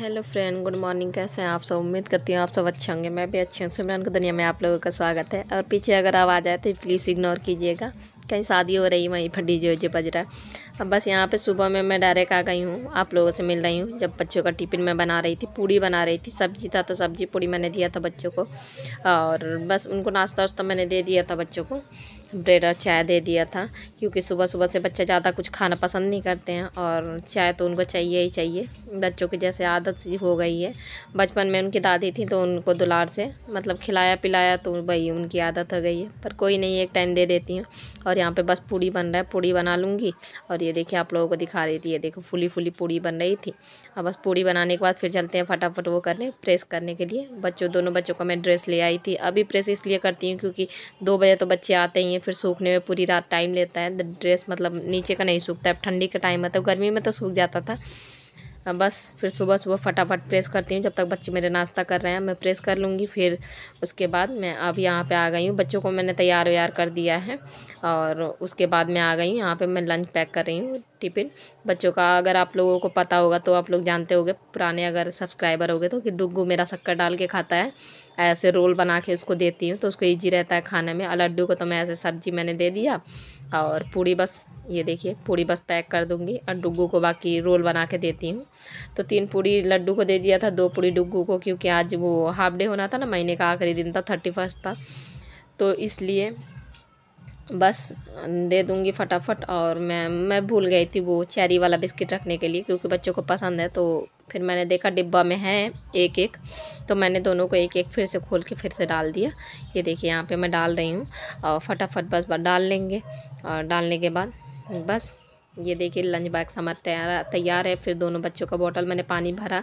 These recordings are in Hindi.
Hello friend, good morning. कैसे हैं आप सब? उम्मीद करती हूँ आप सब अच्छे होंगे। मैं भी अच्छी हूँ। सिमरन की दुनिया में आप लोगों का स्वागत है। और पीछे अगर आवाज़ आए तो प्लीज़ इग्नोर कीजिएगा, कहीं शादी हो रही है, वहीं पर डीजे वीजे बज रहा है। अब बस यहाँ पे सुबह में मैं डायरेक्ट आ गई हूँ, आप लोगों से मिल रही हूँ। जब बच्चों का टिफ़िन में बना रही थी, पूड़ी बना रही थी, सब्जी था तो सब्जी पूड़ी मैंने दिया था बच्चों को। और बस उनको नाश्ता वास्ता मैंने दे दिया था बच्चों को, ब्रेड और चाय दे दिया था, क्योंकि सुबह सुबह से बच्चे ज़्यादा कुछ खाना पसंद नहीं करते हैं और चाय तो उनको चाहिए ही चाहिए। बच्चों की जैसे आदत सी हो गई है। बचपन में उनकी दादी थी तो उनको दुलार से मतलब खिलाया पिलाया, तो वही उनकी आदत हो गई है। पर कोई नहीं, एक टाइम दे देती हूँ। और यहाँ पे बस पूड़ी बन रहा है, पूड़ी बना लूँगी। और ये देखिए आप लोगों को दिखा रही थी, ये देखो फुली फुली पूड़ी बन रही थी। अब बस पूड़ी बनाने के बाद फिर चलते हैं फटाफट वो करने, प्रेस करने के लिए। दोनों बच्चों को मैं ड्रेस ले आई थी। अभी प्रेस इसलिए करती हूँ क्योंकि 2 बजे तो बच्चे आते ही हैं, फिर सूखने में पूरी रात टाइम लेता है। ड्रेस मतलब नीचे का नहीं सूखता है। ठंडी का टाइम है तो गर्मी में तो सूख जाता था। अब बस फिर सुबह सुबह फटाफट प्रेस करती हूँ। जब तक बच्चे मेरे नाश्ता कर रहे हैं मैं प्रेस कर लूँगी। फिर उसके बाद मैं अब यहाँ पे आ गई हूँ, बच्चों को मैंने तैयार व्यार कर दिया है। और उसके बाद मैं आ गई हूँ यहाँ पे, मैं लंच पैक कर रही हूँ टिफ़िन बच्चों का। अगर आप लोगों को पता होगा तो आप लोग जानते होंगे, पुराने अगर सब्सक्राइबर होगे तो, कि डुग्गू मेरा शक्कर डाल के खाता है। ऐसे रोल बना के उसको देती हूँ तो उसको ईजी रहता है खाने में। और लड्डू को तो मैं ऐसे सब्जी मैंने दे दिया। और पूड़ी बस ये देखिए, पूड़ी बस पैक कर दूँगी और डुग्गू को बाकी रोल बना के देती हूँ। तो 3 पूड़ी लड्डू को दे दिया था, 2 पूड़ी डुग्गू को, क्योंकि आज वो हाफ डे होना था ना, महीने का आखिरी दिन था, 31 था, तो इसलिए बस दे दूँगी फटाफट। और मैं भूल गई थी वो चेरी वाला बिस्किट रखने के लिए, क्योंकि बच्चों को पसंद है। तो फिर मैंने देखा डिब्बा में है एक एक, तो मैंने दोनों को एक एक फिर से खोल के फिर से डाल दिया। ये देखिए यहाँ पे मैं डाल रही हूँ और फटाफट बस डाल लेंगे। और डालने के बाद बस ये देखिए लंच बॉक्स हमारा तैयार है। फिर दोनों बच्चों का बोतल मैंने पानी भरा,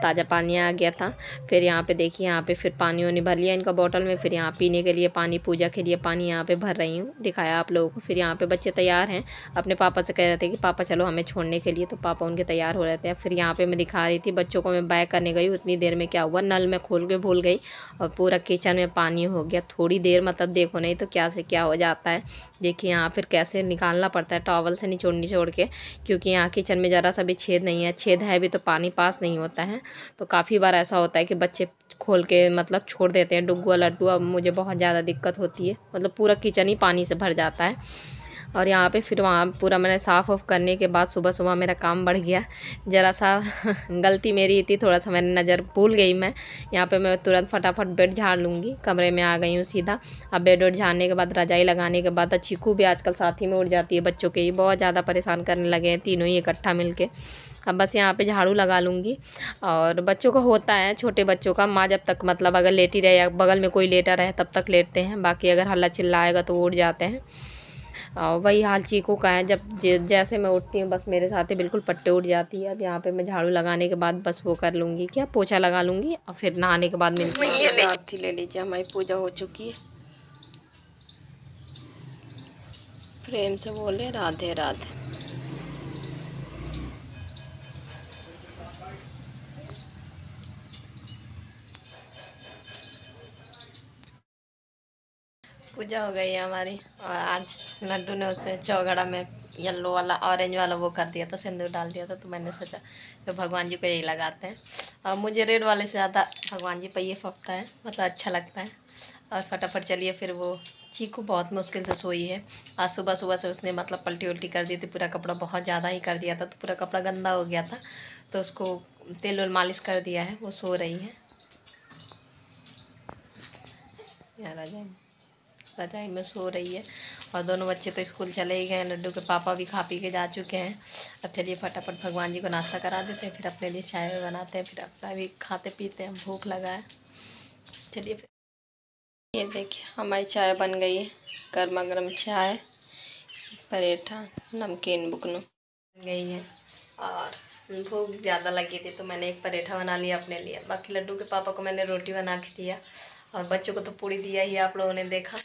ताज़ा पानी आ गया था। फिर यहाँ पे देखिए, यहाँ पे फिर पानी वानी भर लिया इनका बोतल में। फिर यहाँ पीने के लिए पानी, पूजा के लिए पानी यहाँ पे भर रही हूँ, दिखाया आप लोगों को। फिर यहाँ पे बच्चे तैयार हैं, अपने पापा से कह रहे थे कि पापा चलो हमें छोड़ने के लिए, तो पापा उनके तैयार हो रहे थे। फिर यहाँ पर मैं दिखा रही थी बच्चों को, मैं बैक करने गई, उतनी देर में क्या हुआ, नल में खोल के भूल गई और पूरा किचन में पानी हो गया। थोड़ी देर मतलब देखो नहीं तो क्या से क्या हो जाता है। देखिए यहाँ फिर कैसे निकालना पड़ता है, टॉवल से निचोड़ के, क्योंकि यहाँ किचन में ज़रा सा भी छेद नहीं है। छेद है भी तो पानी पास नहीं होता है। तो काफ़ी बार ऐसा होता है कि बच्चे खोल के मतलब छोड़ देते हैं डुग्गू और लड्डू। अब मुझे बहुत ज़्यादा दिक्कत होती है, मतलब पूरा किचन ही पानी से भर जाता है। और यहाँ पे फिर वहाँ पूरा मैंने साफ़ ऑफ करने के बाद सुबह सुबह मेरा काम बढ़ गया ज़रा सा गलती मेरी थी, थोड़ा सा मैंने नज़र भूल गई मैं। यहाँ पे मैं तुरंत फटाफट बेड झाड़ लूँगी, कमरे में आ गई हूँ सीधा। अब बेड वेड झाड़ने के बाद, रजाई लगाने के बाद, चीकू भी आजकल साथ ही में उड़ जाती है बच्चों के, ये बहुत ज़्यादा परेशान करने लगे हैं तीनों ही इकट्ठा मिल के। अब बस यहाँ पे झाड़ू लगा लूँगी। और बच्चों का होता है, छोटे बच्चों का, माँ जब तक मतलब अगर लेटी रहे या बगल में कोई लेटा रहे तब तक लेटते हैं, बाकी अगर हल्ला चिल्लाएगा तो वो उड़ जाते हैं। और वही हाल चीकू का है, जब जैसे मैं उठती हूँ बस मेरे साथ ही बिल्कुल पट्टे उठ जाती है। अब यहाँ पे मैं झाड़ू लगाने के बाद बस वो कर लूँगी, क्या पोछा लगा लूँगी और फिर नहाने के बाद मिलती हूँ। आरती ले लीजिए, हमारी पूजा हो चुकी है। प्रेम से बोले राधे राधे। पूजा हो गई है हमारी। और आज लड्डू ने उससे चौघड़ा में येलो वाला ऑरेंज वाला वो कर दिया था, सिंदूर डाल दिया था। तो मैंने सोचा जो भगवान जी को यही लगाते हैं। और मुझे रेड वाले से ज़्यादा भगवान जी पर ये फपता है, मतलब अच्छा लगता है। और फटाफट चलिए फिर वो चीकू बहुत मुश्किल से सोई है। आज सुबह सुबह से उसने मतलब पलटी उल्टी कर दी थी, पूरा कपड़ा बहुत ज़्यादा ही कर दिया था, तो पूरा कपड़ा गंदा हो गया था। तो उसको तेल वल मालिश कर दिया है, वो सो रही है। यार रजाई में सो रही है। और दोनों बच्चे तो स्कूल चले ही गए, लड्डू के पापा भी खा पी के जा चुके हैं। अब चलिए फटाफट भगवान जी को नाश्ता करा देते हैं, फिर अपने लिए चाय बनाते हैं, फिर अपना भी खाते पीते हैं, भूख लगा है। चलिए फिर ये देखिए हमारी चाय बन गई है, गर्मा गर्म चाय, पराठा, नमकीन बुकनू बन गई है। और भूख ज़्यादा लगी थी तो मैंने एक पराठा बना लिया अपने लिए, बाकी लड्डू के पापा को मैंने रोटी बना के दिया। और बच्चों को तो पूड़ी दिया ही, आप लोगों ने देखा।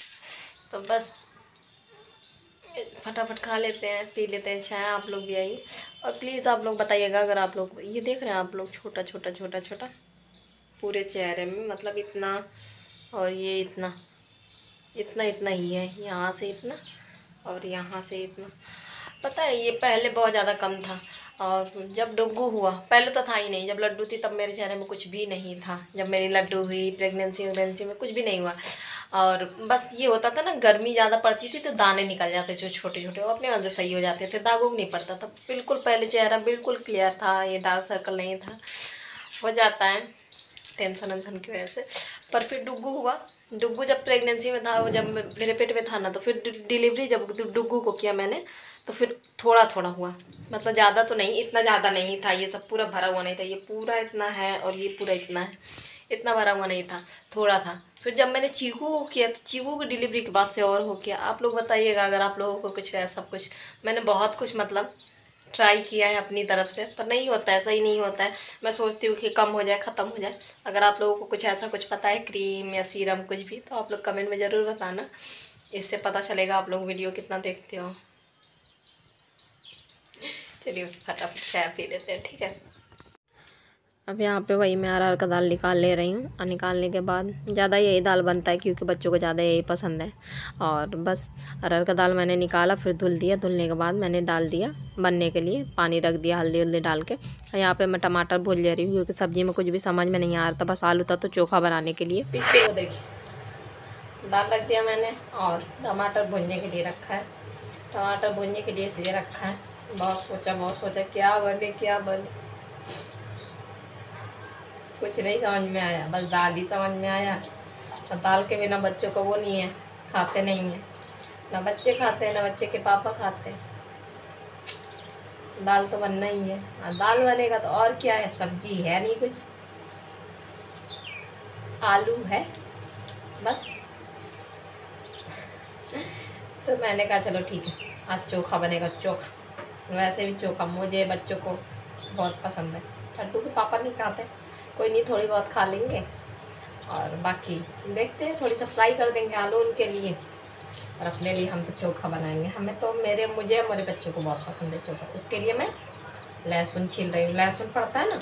तो बस फटाफट खा लेते हैं, पी लेते हैं चाय। आप लोग भी आइए और प्लीज़ आप लोग बताइएगा, अगर आप लोग ये देख रहे हैं, आप लोग छोटा छोटा छोटा छोटा पूरे चेहरे में, मतलब इतना, और ये इतना इतना इतना ही है, यहाँ से इतना और यहाँ से इतना। पता है ये पहले बहुत ज़्यादा कम था, और जब डुग्गू हुआ, पहले तो था ही नहीं, जब लड्डू थी तब मेरे चेहरे में कुछ भी नहीं था। जब मेरी लड्डू हुई, प्रेगनेंसी में कुछ भी नहीं हुआ। और बस ये होता था ना, गर्मी ज़्यादा पड़ती थी तो दाने निकल जाते जो छोटे छोटे, वो अपने मन से सही हो जाते थे, दाग नहीं पड़ता था बिल्कुल। पहले चेहरा बिल्कुल क्लियर था, ये डार्क सर्कल नहीं था। हो जाता है टेंशन वेंशन की वजह से। पर फिर डुग्गू हुआ। डुग्गू जब प्रेगनेंसी में था, वो जब मेरे पेट में था ना, तो फिर डिलीवरी जब डुग्गू को किया मैंने, तो फिर थोड़ा थोड़ा हुआ, मतलब ज़्यादा तो नहीं, इतना ज़्यादा नहीं था, ये सब पूरा भरा हुआ नहीं था, ये पूरा इतना है और ये पूरा इतना है, इतना भरा हुआ नहीं था, थोड़ा था। फिर जब मैंने चीकू को किया तो चीकू की डिलीवरी के बाद से और हो गया। आप लोग बताइएगा अगर आप लोगों को कुछ है। सब कुछ मैंने बहुत कुछ मतलब ट्राई किया है अपनी तरफ से, पर नहीं होता है, सही नहीं होता है। मैं सोचती हूँ कि कम हो जाए, ख़त्म हो जाए। अगर आप लोगों को कुछ ऐसा कुछ पता है, क्रीम या सीरम कुछ भी, तो आप लोग कमेंट में ज़रूर बताना, इससे पता चलेगा आप लोग वीडियो कितना देखते हो। चलिए फटाफट चाय पी लेते हैं, ठीक है। अब यहाँ पे वही मैं अरहर का दाल निकाल ले रही हूँ, और निकालने के बाद ज़्यादा यही दाल बनता है क्योंकि बच्चों को ज़्यादा यही पसंद है। और बस अरहर का दाल मैंने निकाला, फिर धुल दिया, धुलने के बाद मैंने डाल दिया बनने के लिए, पानी रख दिया हल्दी वल्दी डाल के। और यहाँ पे मैं टमाटर भून ले रही हूँ क्योंकि सब्ज़ी में कुछ भी समझ में नहीं आ रहा था, बस आलू था तो चोखा बनाने के लिए। पीछे को देखिए, दाल रख दिया मैंने और टमाटर भूनने के लिए रखा है। टमाटर भूनने के लिए इसलिए रखा है, बहुत सोचा क्या बने क्या बने, कुछ नहीं समझ में आया, बस दाल ही समझ में आया। और दाल के बिना बच्चों को वो नहीं है, खाते नहीं है, ना बच्चे खाते हैं ना बच्चे के पापा खाते हैं। दाल तो बनना ही है, और दाल बनेगा तो और क्या है, सब्जी है नहीं कुछ, आलू है बस। तो मैंने कहा चलो ठीक है, आज चोखा बनेगा, चोखा। वैसे भी चोखा मुझे बच्चों को बहुत पसंद है, लड्डू के पापा नहीं खाते, कोई नहीं, थोड़ी बहुत खा लेंगे। और बाकी देखते हैं, थोड़ी सा फ्राई कर देंगे आलू उनके लिए, और अपने लिए हम तो चोखा बनाएंगे। हमें तो मुझे मेरे बच्चों को बहुत पसंद है चोखा। उसके लिए मैं लहसुन छील रही हूँ, लहसुन पड़ता है ना,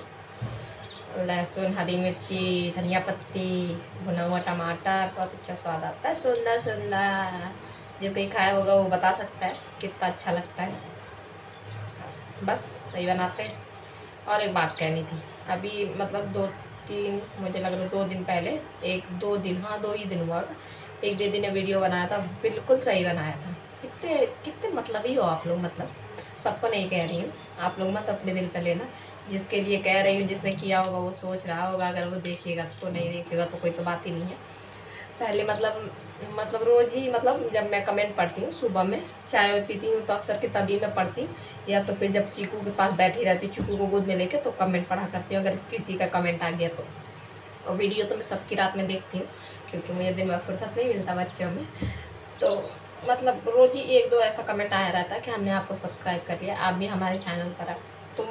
लहसुन, हरी मिर्ची, धनिया पत्ती, भुना हुआ टमाटर, बहुत अच्छा स्वाद आता है, सुंदर सुंदर। जो कोई खाया होगा वो बता सकता है कितना अच्छा लगता है। बस सही बनाते हैं। और एक बात कहनी थी, अभी मतलब 2-3, मुझे लग रहा है 2 दिन पहले, 1-2 दिन, हाँ 2 ही दिन हुआ, एक दीदी ने वीडियो बनाया था, बिल्कुल सही बनाया था। कितने कितने मतलब ही हो आप लोग, मतलब सबको नहीं कह रही हूँ, आप लोग मत अपने दिल पर लेना, जिसके लिए कह रही हूँ, जिसने किया होगा वो सोच रहा होगा, अगर वो देखेगा तो, नहीं देखेगा तो कोई तो बात ही नहीं है। पहले मतलब रोज़ ही, मतलब जब मैं कमेंट पढ़ती हूँ सुबह में, चाय पीती हूँ तो अक्सर कि तभी मैं पढ़ती हूँ, या तो फिर जब चीकू के पास बैठी रहती हूँ, चीकू को गोद में लेके, तो कमेंट पढ़ा करती हूँ अगर किसी का कमेंट आ गया तो। और वीडियो तो मैं सबकी रात में देखती हूँ क्योंकि मुझे दिन में फुर्सत नहीं मिलता बच्चों में। तो मतलब रोज़ ही 1-2 ऐसा कमेंट आया रहता है कि हमने आपको सब्सक्राइब कर लिया, आप भी हमारे चैनल पर आए। तो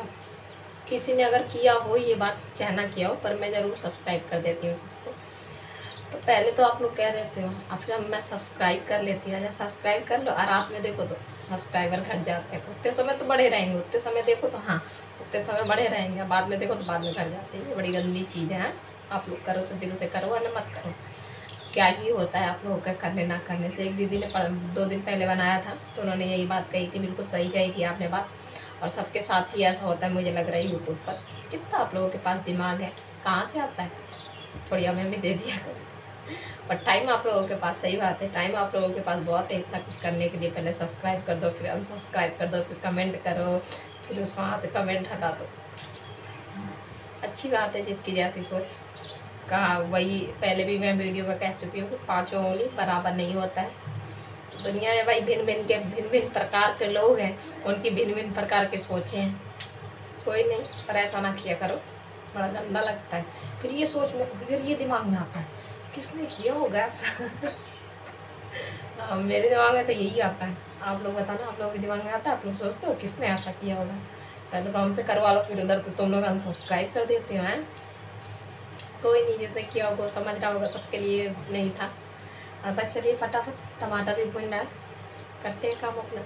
किसी ने अगर किया हो, ये बात चाहना किया हो, पर मैं ज़रूर सब्सक्राइब कर देती हूँ सबको। तो पहले तो आप लोग कह देते हो, और फिर मैं सब्सक्राइब कर लेती हूँ। जब सब्सक्राइब कर लो और रात में देखो तो सब्सक्राइबर घट जाते हैं। उतने समय तो बढ़े रहेंगे, उतने समय देखो तो हाँ उतने समय बढ़े रहेंगे, बाद में देखो तो बाद में घट जाते हैं। ये बड़ी गंदी चीज़ है। आप लोग करो तो दिल से करो, वरना मत करो। क्या ही होता है आप लोगों का करने ना करने से। एक दीदी ने 2 दिन पहले बनाया था तो उन्होंने यही बात कही थी, बिल्कुल सही कही थी आपने बात। और सबके साथ ही ऐसा होता है, मुझे लग रहा है यूट्यूब पर। कितना आप लोगों के पास दिमाग है, कहाँ से आता है, थोड़ी हमें भी दे दिया करो। पर टाइम आप लोगों के पास, सही बात है, टाइम आप लोगों के पास बहुत है इतना कुछ करने के लिए। पहले सब्सक्राइब कर दो, फिर अनसब्सक्राइब कर दो, फिर कमेंट करो, फिर उस वहाँ से कमेंट हटा दो। अच्छी बात है जिसकी जैसी सोच। कहा वही पहले भी मैं वीडियो में कह चुकी हूँ कि 5 उंगली बराबर नहीं होता है। दुनिया में भाई भिन्न भिन्न प्रकार के लोग हैं, उनकी भिन्न भिन्न प्रकार के सोचें हैं। कोई नहीं, पर ऐसा ना किया करो, बड़ा गंदा लगता है। फिर ये सोच में, फिर ये दिमाग में आता है किसने किया होगा ऐसा। हाँ, मेरे दिमाग में तो यही आता है। आप लोग बताना, आप लोगों के दिमाग में आता है, आप लोग सोचते हो किसने ऐसा किया होगा। पहले तो हमसे करवा लो, फिर उधर तो तुम लोग अनसब्सक्राइब कर देते हो। हैं कोई नहीं, जिसने किया होगा समझ रहा होगा, सबके लिए नहीं था। और बस चलिए फटाफट टमाटर भी भून रहा है, करते हैं काम अपना।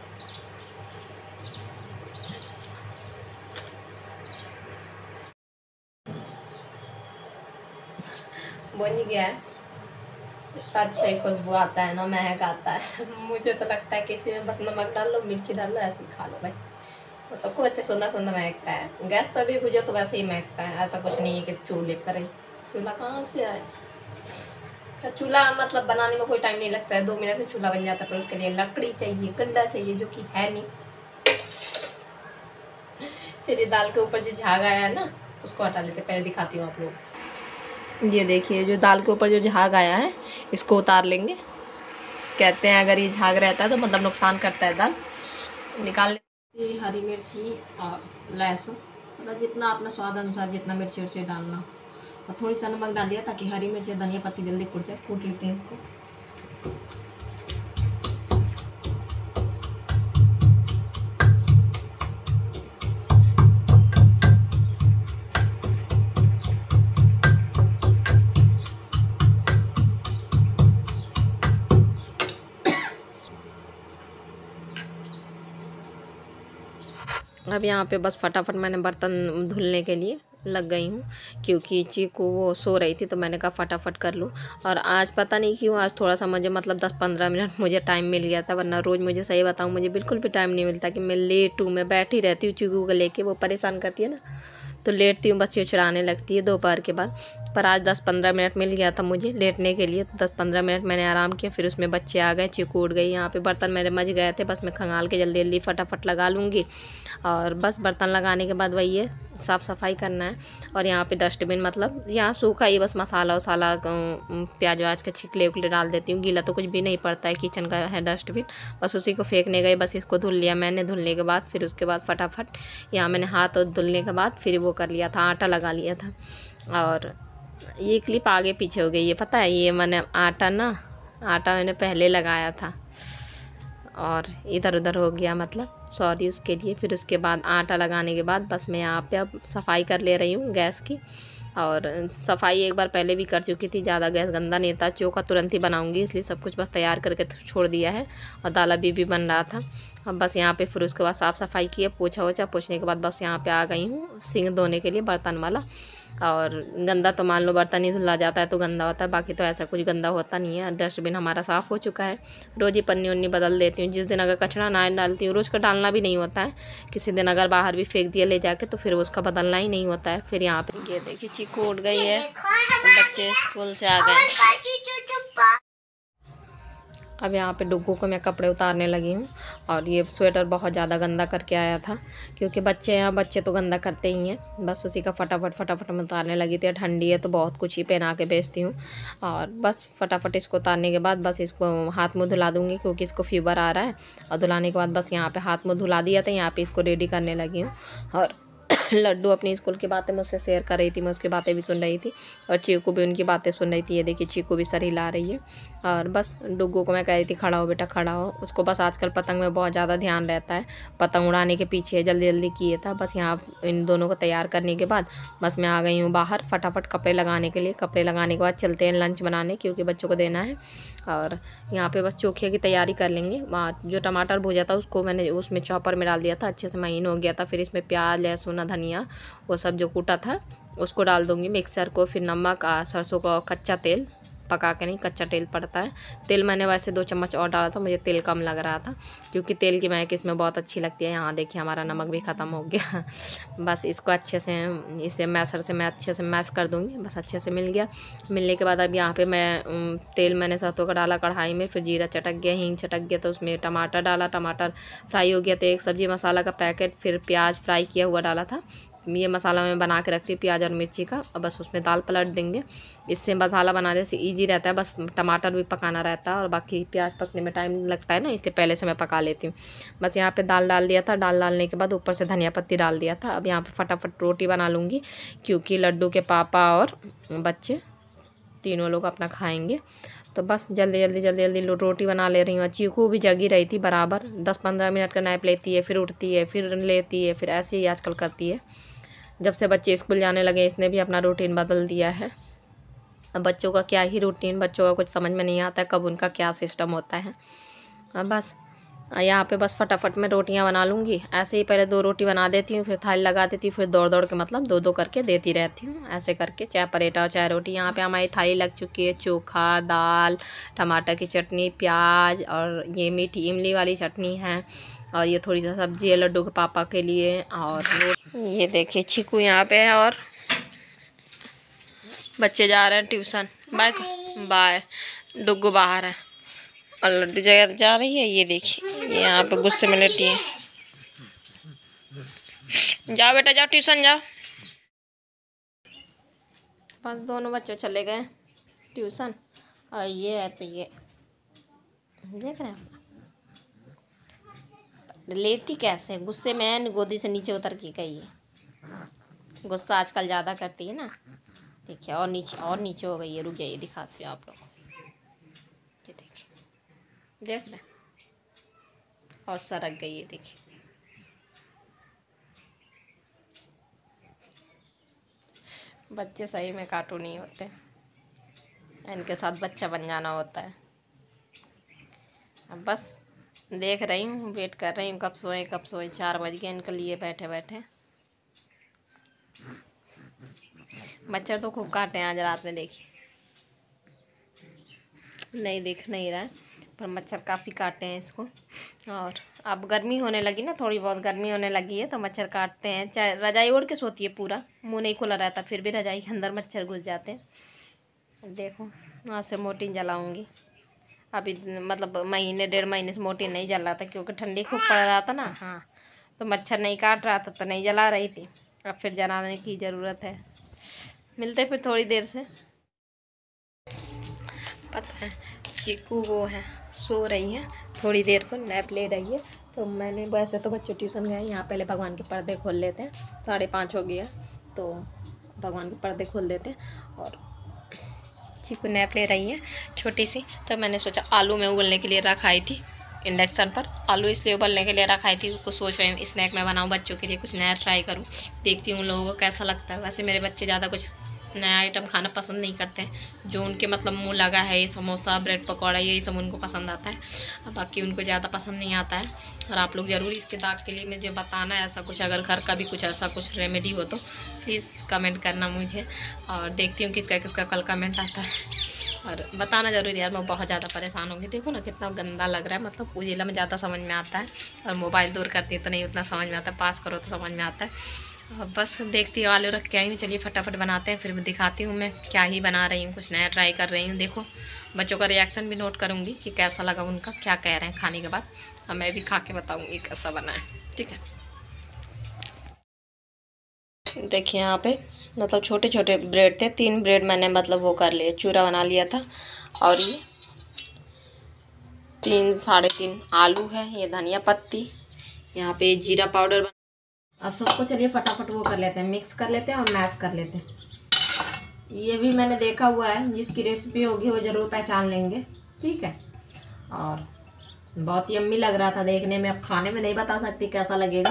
बन गया है, इतना अच्छा ही खुशबू आता है ना, महक आता है। मुझे तो लगता है कि इसी में बस नमक डाल लो, मिर्ची डाल लो, ऐसे ही खा लो भाई। मतलब खूब अच्छे सुंदर सुंदर महकता है। गैस पर भी भुजो तो वैसे ही महकता है, ऐसा कुछ नहीं है कि चूल्हे पर ही। चूल्हा कहाँ से आए? तो चूल्हा मतलब बनाने में कोई टाइम नहीं लगता है, 2 मिनट में चूल्हा बन जाता है, पर उसके लिए लकड़ी चाहिए, कंडा चाहिए, जो कि है नहीं। चलिए दाल के ऊपर जो झाग आया है ना, उसको हटा लेते, पहले दिखाती हूँ आप लोग। ये देखिए जो दाल के ऊपर जो झाग आया है, इसको उतार लेंगे। कहते हैं अगर ये झाग रहता है तो मतलब नुकसान करता है दाल, निकाल लेते। हरी मिर्ची और लहसुन, मतलब जितना अपना स्वाद अनुसार जितना मिर्ची उर्ची डालना, और थोड़ी सा नमक डाल दिया ताकि हरी मिर्ची धनिया पत्ती जल्दी कूट जाए। कूट लेते हैं इसको। अब यहाँ पे बस फटाफट मैंने बर्तन धुलने के लिए लग गई हूँ, क्योंकि चीकू वो सो रही थी, तो मैंने कहा फटाफट कर लूँ। और आज पता नहीं क्यों आज थोड़ा सा मुझे मतलब 10-15 मिनट मुझे टाइम मिल गया था, वरना रोज़ मुझे सही बताऊँ मुझे बिल्कुल भी टाइम नहीं मिलता, कि मैं लेट हूँ, मैं बैठी रहती हूँ चीकू को लेके, वो परेशान करती है ना, तो लेटती हूँ, बस चिड़चिड़ाने लगती है दोपहर के बाद। पर आज 10-15 मिनट मिल गया था मुझे लेटने के लिए, तो 10-15 मिनट मैंने आराम किया। फिर उसमें बच्चे आ गए, चीकू उठ गई। यहाँ पे बर्तन मेरे मच गए थे, बस मैं खंगाल के जल्दी जल्दी फटाफट लगा लूँगी। और बस बर्तन लगाने के बाद वही है, साफ़ सफाई करना है। और यहाँ पे डस्टबिन मतलब यहाँ सूखा ही, बस मसाला वसाला प्याज व्याज के छिकले उकले डाल देती हूँ, गीला तो कुछ भी नहीं पड़ता है। किचन का है डस्टबिन, बस उसी को फेंकने गए, बस इसको धुल लिया मैंने। धुलने के बाद फिर उसके बाद फटाफट यहाँ मैंने हाथ धुलने के बाद फिर वो कर लिया था, आटा लगा लिया था। और ये क्लिप आगे पीछे हो गई है, पता है, ये मैंने आटा मैंने पहले लगाया था और इधर उधर हो गया, मतलब सॉरी उसके लिए। फिर उसके बाद आटा लगाने के बाद बस मैं यहाँ पे अब सफाई कर ले रही हूँ गैस की। और सफाई एक बार पहले भी कर चुकी थी, ज़्यादा गैस गंदा नहीं था। चोखा तुरंत ही बनाऊंगी, इसलिए सब कुछ बस तैयार करके छोड़ दिया है। और दाल अभी भी बन रहा था। अब बस यहाँ पे फिर उसके बाद साफ़ सफाई की है, पोछा वोछा पोछने के बाद बस यहाँ पे आ गई हूँ सिंक धोने के लिए, बर्तन वाला। और गंदा तो मान लो बर्तन ही धुला जाता है तो गंदा होता है, बाकी तो ऐसा कुछ गंदा होता नहीं है। डस्टबिन हमारा साफ़ हो चुका है, रोज़ ही पन्नी उन्नी बदल देती हूँ। जिस दिन अगर कचरा ना डालती हूँ, रोज़ का डालना भी नहीं होता है, किसी दिन अगर बाहर भी फेंक दिया ले जाके तो फिर उसका बदलना ही नहीं होता है। फिर यहाँ पे ये देखिए चीकू उठ गई है, बच्चे स्कूल से आ गए। अब यहाँ पे डुग्गू को मैं कपड़े उतारने लगी हूँ। और ये स्वेटर बहुत ज़्यादा गंदा करके आया था, क्योंकि बच्चे हैं, बच्चे तो गंदा करते ही हैं। बस उसी का फटाफट मैं उतारने लगी थी। ठंडी है तो बहुत कुछ ही पहना के बेचती हूँ। और बस फटाफट इसको उतारने के बाद बस इसको हाथ मुँह धुला दूँगी, क्योंकि इसको फीवर आ रहा है। और धुलाने के बाद बस यहाँ पर हाथ मुँह धुला दिया था, यहाँ पर इसको रेडी करने लगी हूँ। और लड्डू अपनी स्कूल की बातें मुझसे शेयर कर रही थी, मैं उसकी बातें भी सुन रही थी, और चीकू भी उनकी बातें सुन रही थी। ये देखिए चीकू भी सर हिला रही है। और बस डुग्गू को मैं कह रही थी खड़ा हो बेटा खड़ा हो, उसको बस आजकल पतंग में बहुत ज़्यादा ध्यान रहता है, पतंग उड़ाने के पीछे जल्दी जल्दी किए था। बस यहाँ इन दोनों को तैयार करने के बाद बस मैं आ गई हूँ बाहर फटाफट कपड़े लगाने के लिए। कपड़े लगाने के बाद चलते हैं लंच बनाने, क्योंकि बच्चों को देना है। और यहाँ पे बस चोखे की तैयारी कर लेंगे। वहाँ जो टमाटर भूजा था उसको मैंने उसमें चॉपर में डाल दिया था, अच्छे से महीन हो गया था। फिर इसमें प्याज लहसुन धनिया वो सब जो कूटा था उसको डाल दूँगी मिक्सर को। फिर नमक सरसों का कच्चा तेल, पका के नहीं, कच्चा तेल पड़ता है। तेल मैंने वैसे 2 चम्मच और डाला था, मुझे तेल कम लग रहा था, क्योंकि तेल की महक इसमें बहुत अच्छी लगती है। यहाँ देखिए हमारा नमक भी ख़त्म हो गया। बस इसको अच्छे से इसे मैसर से मैं अच्छे से मैश कर दूँगी। बस अच्छे से मिल गया। मिलने के बाद अब यहाँ पे मैं तेल मैंने सरसों का डाला कढ़ाई में, फिर जीरा चटक गया, हींग चटक गया, तो उसमें टमाटर डाला। टमाटर फ्राई हो गया तो एक सब्ज़ी मसाला का पैकेट, फिर प्याज फ्राई किया हुआ डाला था। ये मसाला मैं बना के रखती हूँ प्याज और मिर्ची का। और बस उसमें दाल पलट देंगे। इससे मसाला बनाने से इजी रहता है, बस टमाटर भी पकाना रहता है और बाकी प्याज पकने में टाइम लगता है ना, इसलिए पहले से मैं पका लेती हूँ। बस यहाँ पे दाल डाल दिया था, दाल डालने के बाद ऊपर से धनिया पत्ती डाल दिया था। अब यहाँ पे फटाफट रोटी बना लूँगी, क्योंकि लड्डू के पापा और बच्चे तीनों लोग अपना खाएँगे। तो बस जल्दी रोटी बना ले रही हूँ। चीकू भी जगी रही थी बराबर, 10-15 मिनट का नैप लेती है, फिर उठती है, फिर लेती है, फिर ऐसे ही आजकल करती है। जब से बच्चे स्कूल जाने लगे इसने भी अपना रूटीन बदल दिया है। अब बच्चों का क्या ही रूटीन, बच्चों का कुछ समझ में नहीं आता कब उनका क्या सिस्टम होता है। अब बस यहाँ पे बस फटाफट में रोटियाँ बना लूँगी। ऐसे ही पहले 2 रोटी बना देती हूँ, फिर थाली लगा देती हूँ, फिर दौड़ के मतलब 2-2 करके देती रहती हूँ, ऐसे करके चाहे पराठा हो चाहे रोटी। यहाँ पे हमारी थाली लग चुकी है, चोखा, दाल, टमाटर की चटनी, प्याज और ये मीठी इमली वाली चटनी है। और ये थोड़ी सा सब्जी है लड्डू के पापा के लिए। और ये देखिए चीकू यहाँ पे है और बच्चे जा रहे हैं ट्यूशन। Bye bye. डुग्गू बाहर है और लड्डू जगह जा रही है। ये देखिए ये यहाँ पे गुस्से में लेटी है। जाओ बेटा जाओ ट्यूशन जाओ। बस दोनों बच्चे चले गए ट्यूशन। और ये है तो ये देख रहे हैं लेटी कैसे गुस्से में गोदी से नीचे उतर के गई है। गुस्सा आजकल ज़्यादा करती है ना। देखिए और नीचे हो गई है। रुक जाइए दिखाती हूँ आप लोग को। ये देखिए देख रहे और सरक गई है। देखिए बच्चे सही में कार्टून नहीं होते, इनके साथ बच्चा बन जाना होता है। अब बस देख रही हूँ, वेट कर रही हूँ कब सोए। 4 बज गए इनके लिए बैठे बैठे। मच्छर तो खूब काटे हैं आज रात में। देखिए नहीं दिख नहीं रहा है पर मच्छर काफ़ी काटे हैं इसको। और अब गर्मी होने लगी ना, थोड़ी बहुत गर्मी होने लगी है तो मच्छर काटते हैं। चाहे रजाई ओढ़ के सोती है, पूरा मुंह नहीं खुला रहता, फिर भी रजाई के अंदर मच्छर घुस जाते हैं। देखो वहाँ से मोर्टीन जलाऊँगी। अभी मतलब महीने 1.5 महीने से मोर्टीन नहीं जल रहा था क्योंकि ठंडी खूब पड़ रहा था ना। हाँ तो मच्छर नहीं काट रहा था तो नहीं जला रही थी। अब फिर जलाने की ज़रूरत है। मिलते फिर थोड़ी देर से। पता है चीकू वो है सो रही है, थोड़ी देर को नैप ले रही है। तो मैंने वैसे तो बच्चे ट्यूशन गए, यहाँ पहले भगवान के पर्दे खोल लेते हैं। 5:30 हो गया तो भगवान के पर्दे खोल देते हैं। और चीकू नैप ले रही है छोटी सी। तो मैंने सोचा आलू में उबलने के लिए रखाई थी इंडक्शन पर। आलू इसलिए उबलने के लिए रखाई थी, उसको सोच रही हूँ स्नैक में बनाऊँ बच्चों के लिए, कुछ नया ट्राई करूँ। देखती हूँ उन लोगों को कैसा लगता है। वैसे मेरे बच्चे ज़्यादा कुछ नया आइटम खाना पसंद नहीं करते हैं। जो उनके मतलब मुंह लगा है, ये समोसा ब्रेड पकौड़ा यही सब उनको पसंद आता है। बाकी उनको ज़्यादा पसंद नहीं आता है। और आप लोग ज़रूर इसके दाग के लिए मुझे बताना है, ऐसा कुछ अगर घर का भी कुछ ऐसा कुछ रेमेडी हो तो प्लीज़ कमेंट करना मुझे। और देखती हूँ किसका किसका कल कमेंट आता है और बताना ज़रूर यार। मैं बहुत ज़्यादा परेशान होंगी। देखो ना कितना गंदा लग रहा है। मतलब उजिला में ज़्यादा समझ में आता है और मोबाइल दूर करती है तो नहीं उतना समझ में आता है, पास करो तो समझ में आता है। और बस देखती हूँ आलू रख के आई हूँ। चलिए फटाफट बनाते हैं, फिर मैं दिखाती हूँ मैं क्या ही बना रही हूँ। कुछ नया ट्राई कर रही हूँ। देखो बच्चों का रिएक्शन भी नोट करूँगी कि कैसा लगा उनका, क्या कह रहे हैं खाने के बाद। और मैं भी खा के बताऊँगी कैसा बना है। ठीक है देखिए यहाँ पे मतलब छोटे छोटे ब्रेड थे, 3 ब्रेड मैंने मतलब वो कर लिए, चूरा बना लिया था। और ये 3 3.5 आलू है, ये धनिया पत्ती, यहाँ पे जीरा पाउडर। अब सबको चलिए फटाफट वो कर लेते हैं, मिक्स कर लेते हैं और मैश कर लेते हैं। ये भी मैंने देखा हुआ है, जिसकी रेसिपी होगी वो ज़रूर पहचान लेंगे। ठीक है और बहुत यम्मी लग रहा था देखने में। अब खाने में नहीं बता सकती कैसा लगेगा।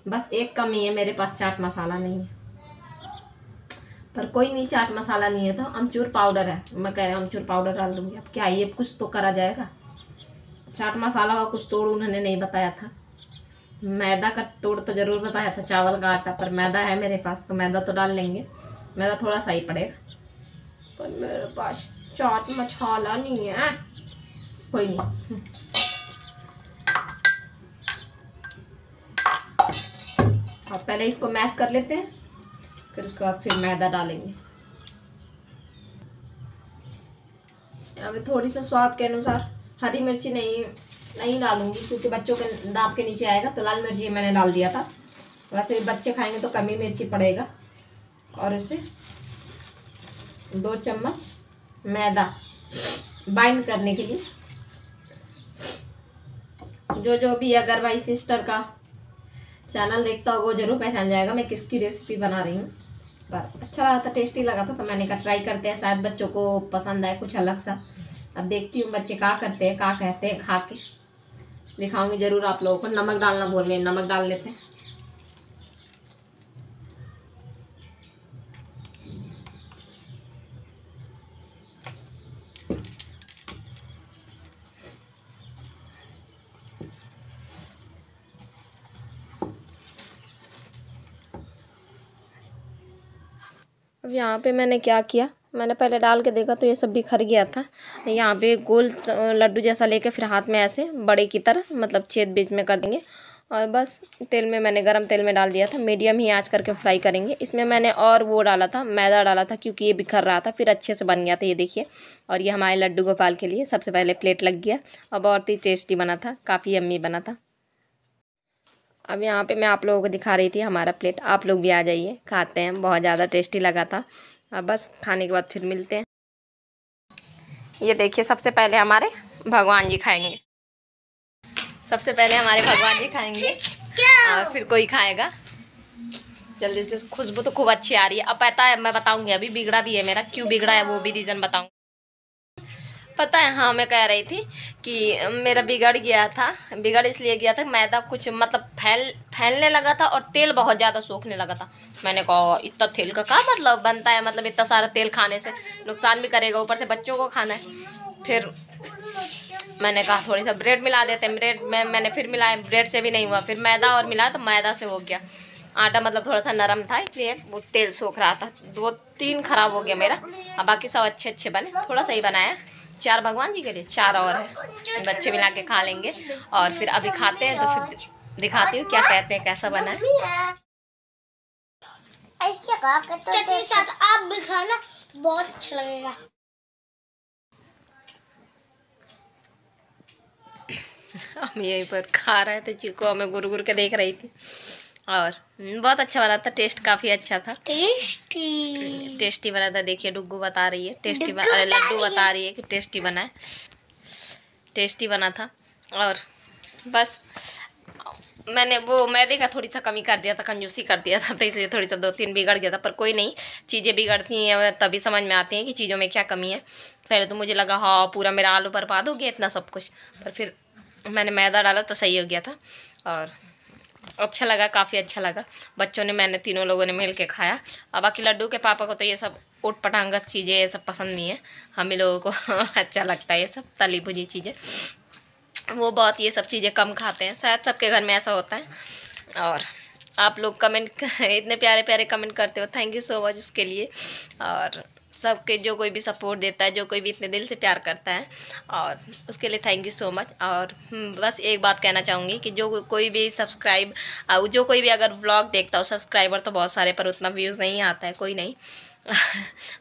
बस एक कमी है, मेरे पास चाट मसाला नहीं है। पर कोई नहीं, चाट मसाला नहीं है तो अमचूर पाउडर है। मैं कह रही हूँ अमचूर पाउडर डाल दूँगी। अब क्या ये कुछ तो करा जाएगा। चाट मसाला का कुछ तोड़ उन्होंने नहीं बताया था। मैदा का तोड़ तो ज़रूर बताया था, चावल का आटा। पर मैदा है मेरे पास तो मैदा तो डाल लेंगे। मैदा थोड़ा सा ही पड़ेगा पर मेरे पास चाट मसाला नहीं है। कोई नहीं। अब पहले इसको मैश कर लेते हैं, फिर उसके बाद फिर मैदा डालेंगे। अभी थोड़ी सा स्वाद के अनुसार हरी मिर्ची नहीं डालूंगी क्योंकि बच्चों के दांत के नीचे आएगा। तो लाल मिर्ची मैंने डाल दिया था। वैसे भी बच्चे खाएंगे तो कम ही मिर्ची पड़ेगा। और इसमें 2 चम्मच मैदा बाइंड करने के लिए। जो भी अगर भाई सिस्टर का चैनल देखता होगा वो जरूर पहचान जाएगा मैं किसकी रेसिपी बना रही हूँ। पर अच्छा लगा था, टेस्टी लगा था तो मैंने कहा ट्राई करते हैं, शायद बच्चों को पसंद आए कुछ अलग सा। अब देखती हूँ बच्चे क्या करते हैं, क्या कहते हैं, खा के दिखाऊंगी जरूर आप लोगों को। नमक डालना भूल गए, नमक डाल लेते हैं। अब यहाँ पे मैंने क्या किया, मैंने पहले डाल के देखा तो ये सब बिखर गया था। यहाँ पे गोल लड्डू जैसा लेके फिर हाथ में ऐसे बड़े की तरह मतलब छेद बीच में कर देंगे और बस तेल में मैंने गरम तेल में डाल दिया था। मीडियम ही आंच करके फ्राई करेंगे। इसमें मैंने और वो डाला था, मैदा डाला था क्योंकि ये बिखर रहा था, फिर अच्छे से बन गया था ये देखिए। और ये हमारे लड्डू गोपाल के लिए सबसे पहले प्लेट लग गया। अब बहुत ही टेस्टी बना था, काफ़ी यम्मी बना था। अब यहाँ पे मैं आप लोगों को दिखा रही थी हमारा प्लेट। आप लोग भी आ जाइए, खाते हैं, बहुत ज़्यादा टेस्टी लगा था। अब बस खाने के बाद फिर मिलते हैं। ये देखिए सबसे पहले हमारे भगवान जी खाएंगे। सबसे पहले हमारे भगवान जी खाएंगे और फिर कोई खाएगा। जल्दी से, खुशबू तो खूब अच्छी आ रही है। अब पता है, मैं बताऊंगी, अभी बिगड़ा भी है मेरा, क्यों बिगड़ा है वो भी रीज़न बताऊंगी। पता है, हाँ, मैं कह रही थी कि मेरा बिगड़ गया था। बिगड़ इसलिए गया था, मैदा कुछ मतलब फैलने लगा था और तेल बहुत ज़्यादा सोखने लगा था। मैंने कहा इतना तेल का क्या मतलब बनता है, मतलब इतना सारा तेल खाने से नुकसान भी करेगा, ऊपर से बच्चों को खाना है। फिर मैंने कहा थोड़ी सा ब्रेड मिला देते हैं। ब्रेड में मैंने फिर मिलाया, ब्रेड से भी नहीं हुआ, फिर मैदा और मिलाया तो मैदा से हो गया। आटा मतलब थोड़ा सा नरम था इसलिए वो तेल सोख रहा था। 2-3 खराब हो गया मेरा। अब बाकी सब अच्छे अच्छे बने, थोड़ा सा ही बनाया। 4 भगवान जी के लिए, 4 और है, बच्चे मिला के खा लेंगे। और फिर अभी खाते हैं तो फिर दिखाती हूँ क्या कहते हैं, कैसा बना है। चटनी के साथ आप भी खाना, बहुत अच्छा लगेगा। हम यहीं पर खा रहे थे, चीकू हमें गुर के देख रही थी और बहुत अच्छा बना था। टेस्ट काफ़ी अच्छा था, टेस्टी बना था। देखिए डुग्गू बता रही है टेस्टी बना, लड्डू बता रही है कि टेस्टी बना है, टेस्टी बना था। और बस मैंने वो मैदे का थोड़ी सा कमी कर दिया था, कंजूसी कर दिया था, तो इसलिए थोड़ी सा 2-3 बिगड़ गया था। पर कोई नहीं, चीज़ें बिगड़ती हैं तभी समझ में आती हैं कि चीज़ों में क्या कमी है। पहले तो मुझे लगा हाँ पूरा मेरा आलू बर्बाद हो गया इतना सब कुछ, पर फिर मैंने मैदा डाला तो सही हो गया था और अच्छा लगा, काफ़ी अच्छा लगा। बच्चों ने, मैंने, तीनों लोगों ने मिल के खाया। अब बाकी लड्डू के पापा को तो ये सब उट पटांगत चीज़ें ये सब पसंद नहीं है, हम ही लोगों को अच्छा लगता है ये सब तली भुजी चीज़ें। वो बहुत ये सब चीज़ें कम खाते हैं, शायद सबके घर में ऐसा होता है। और आप लोग कमेंट इतने प्यारे प्यारे कमेंट करते हो, थैंक यू सो मच उसके लिए। और सबके जो कोई भी सपोर्ट देता है, जो कोई भी इतने दिल से प्यार करता है, और उसके लिए थैंक यू सो मच। और बस एक बात कहना चाहूँगी कि जो कोई भी सब्सक्राइब, जो कोई भी अगर व्लॉग देखता हो, सब्सक्राइबर तो बहुत सारे पर उतना व्यूज़ नहीं आता है, कोई नहीं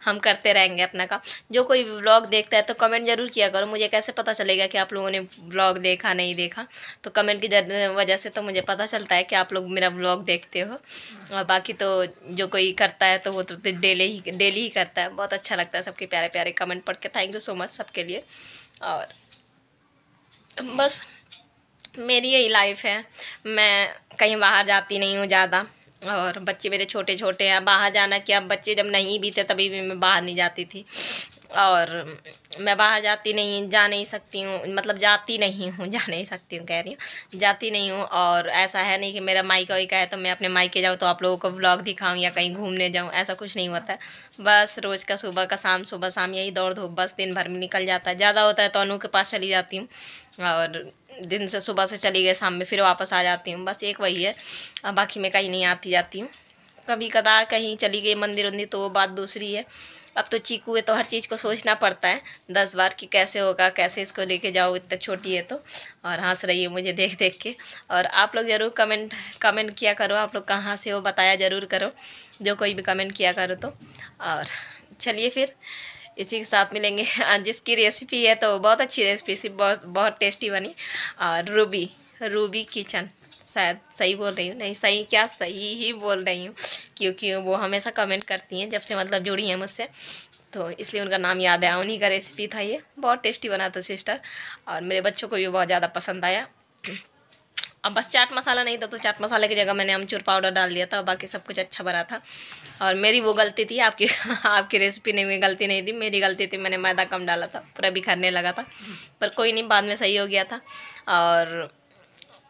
हम करते रहेंगे अपना काम। जो कोई व्लॉग देखता है तो कमेंट ज़रूर किया करो, मुझे कैसे पता चलेगा कि आप लोगों ने व्लॉग देखा नहीं देखा। तो कमेंट की वजह से तो मुझे पता चलता है कि आप लोग मेरा व्लॉग देखते हो। और बाकी तो जो कोई करता है तो वो तो डेली ही करता है। बहुत अच्छा लगता है सबके प्यारे प्यारे कमेंट पढ़ के, थैंक यू सो मच सबके लिए। और बस मेरी यही लाइफ है, मैं कहीं बाहर जाती नहीं हूँ ज़्यादा, और बच्चे मेरे छोटे छोटे हैं। बाहर जाना क्या, बच्चे जब नहीं भी थे तभी भी मैं बाहर नहीं जाती थी, और मैं बाहर जाती नहीं, जा नहीं सकती हूँ, मतलब जाती नहीं हूँ, जा नहीं सकती हूँ कह रही हूँ, जाती नहीं हूँ। और ऐसा है नहीं कि मेरा मायका वाइका है तो मैं अपने मायके जाऊँ तो आप लोगों को व्लॉग दिखाऊँ या कहीं घूमने जाऊँ, ऐसा कुछ नहीं होता है। बस रोज़ का सुबह का शाम, सुबह शाम यही दौड़ धूप बस दिन भर में निकल जाता है। ज़्यादा होता है तो अनु के पास चली जाती हूँ, और दिन से सुबह से चली गई, शाम में फिर वापस आ जाती हूँ, बस एक वही है। बाकी मैं कहीं नहीं आती जाती हूँ। कभी कदार कहीं चली गई मंदिर उंदिर तो वो बात दूसरी है। अब तो चीकू है तो हर चीज़ को सोचना पड़ता है 10 बार कि कैसे होगा, कैसे इसको लेके जाओ, इतना छोटी है तो। और हंस रही है मुझे देख देख के। और आप लोग ज़रूर कमेंट किया करो, आप लोग कहाँ से हो बताया ज़रूर करो, जो कोई भी कमेंट किया करो तो। और चलिए फिर इसी के साथ मिलेंगे। जिसकी रेसिपी है तो बहुत अच्छी रेसिपी, बहुत टेस्टी बनी। और रूबी किचन, शायद सही बोल रही हूँ, नहीं सही क्या, सही ही बोल रही हूँ, क्योंकि वो हमेशा कमेंट करती हैं जब से मतलब जुड़ी हैं मुझसे, तो इसलिए उनका नाम याद है। उन्हीं का रेसिपी था ये, बहुत टेस्टी बना था सिस्टर, और मेरे बच्चों को भी बहुत ज़्यादा पसंद आया। अब बस चाट मसाला नहीं था तो चाट मसाले की जगह मैंने अमचूर पाउडर डाल दिया था, बाकी सब कुछ अच्छा बना था। और मेरी वो गलती थी, आपकी रेसिपी नहीं, मेरी गलती नहीं थी, मेरी गलती थी, मैंने मैदा कम डाला था, पूरा बिखरने लगा था, पर कोई नहीं, बाद में सही हो गया था। और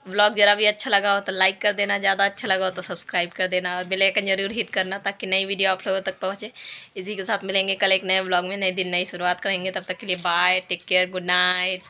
व्लॉग ज़रा भी अच्छा लगा हो तो लाइक कर देना, ज़्यादा अच्छा लगा हो तो सब्सक्राइब कर देना, और बेल आइकन जरूर हिट करना ताकि नई वीडियो आप लोगों तक पहुँचे। इसी के साथ मिलेंगे कल एक नए व्लॉग में, नए दिन नई शुरुआत करेंगे। तब तक के लिए bye, take care, good night.